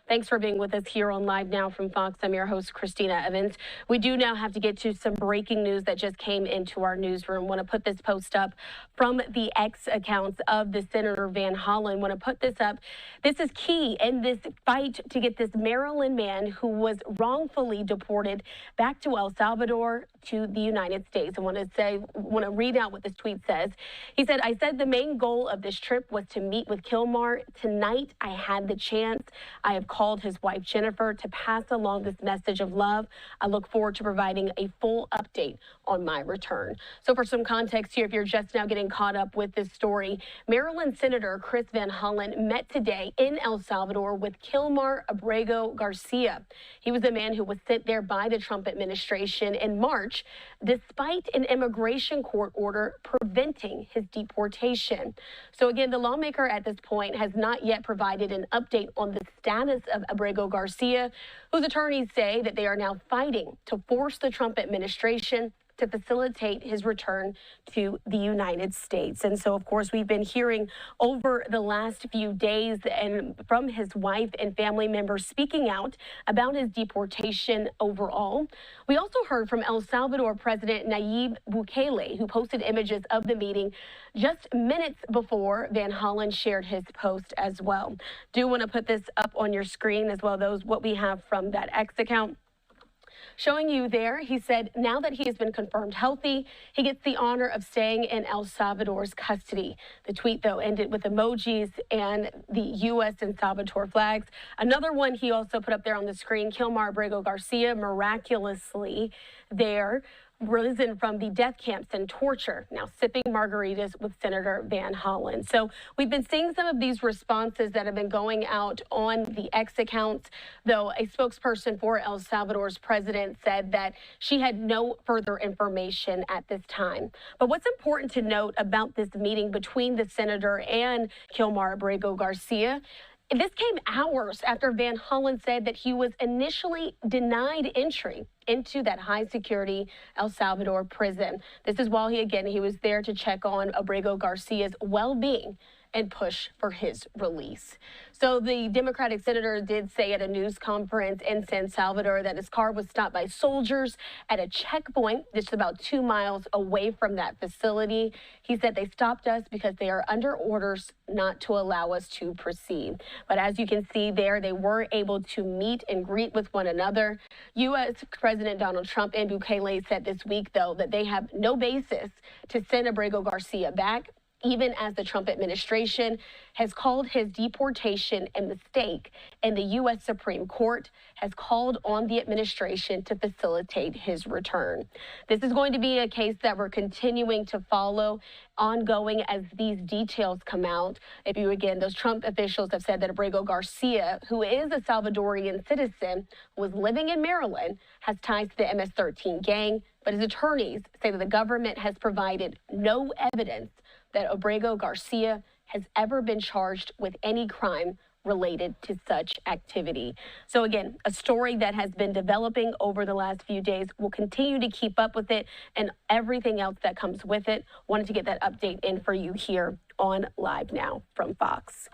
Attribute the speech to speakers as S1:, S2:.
S1: Thanks for being with us here on Live Now from Fox. I'm your host, Christina Evans. We do now have to get to some breaking news that just came into our newsroom. Want to put this post up from the X accounts of the Senator Van Hollen. Want to put this up. This is key in this fight to get this Maryland man who was wrongfully deported back to El Salvador to the United States. I want to read out what this tweet says. He said, "I said the main goal of this trip was to meet with Kilmar. Tonight, I had the chance. I have called his wife, Jennifer, to pass along this message of love. I look forward to providing a full update on my return." So for some context here, if you're just now getting caught up with this story, Maryland Senator Chris Van Hollen met today in El Salvador with Kilmar Abrego Garcia. He was the man who was sent there by the Trump administration in March, despite an immigration court order preventing his deportation. So again, the lawmaker at this point has not yet provided an update on the status of Abrego Garcia, whose attorneys say that they are now fighting to force the Trump administration to facilitate his return to the United States. And so, of course, we've been hearing over the last few days and from his wife and family members speaking out about his deportation overall. We also heard from El Salvador President Nayib Bukele, who posted images of the meeting just minutes before Van Hollen shared his post as well. Do want to put this up on your screen as well, what we have from that X account. Showing you there, he said, now that he has been confirmed healthy, he gets the honor of staying in El Salvador's custody. The tweet, though, ended with emojis and the U.S. and Salvador flags. Another one he also put up there on the screen, Kilmar Abrego Garcia, miraculously there, risen from the death camps and torture, now sipping margaritas with Senator Van Hollen. So we've been seeing some of these responses that have been going out on the X accounts, though a spokesperson for El Salvador's president said that she had no further information at this time. But what's important to note about this meeting between the senator and Kilmar Abrego Garcia, this came hours after Van Hollen said that he was initially denied entry into that high-security El Salvador prison. This is while he was there to check on Abrego Garcia's well-being and push for his release. So the Democratic senator did say at a news conference in San Salvador that his car was stopped by soldiers at a checkpoint just about 2 miles away from that facility. He said they stopped us because they are under orders not to allow us to proceed. But as you can see there, they were able to meet and greet with one another. U.S. President Donald Trump and Bukele said this week, though, that they have no basis to send Abrego Garcia back, even as the Trump administration has called his deportation a mistake, and the U.S. Supreme Court has called on the administration to facilitate his return. This is going to be a case that we're continuing to follow ongoing as these details come out. Those Trump officials have said that Abrego Garcia, who is a Salvadorian citizen, was living in Maryland, has ties to the MS-13 gang, but his attorneys say that the government has provided no evidence that Abrego Garcia has ever been charged with any crime related to such activity. So again, a story that has been developing over the last few days. We'll continue to keep up with it and everything else that comes with it. Wanted to get that update in for you here on Live Now from Fox.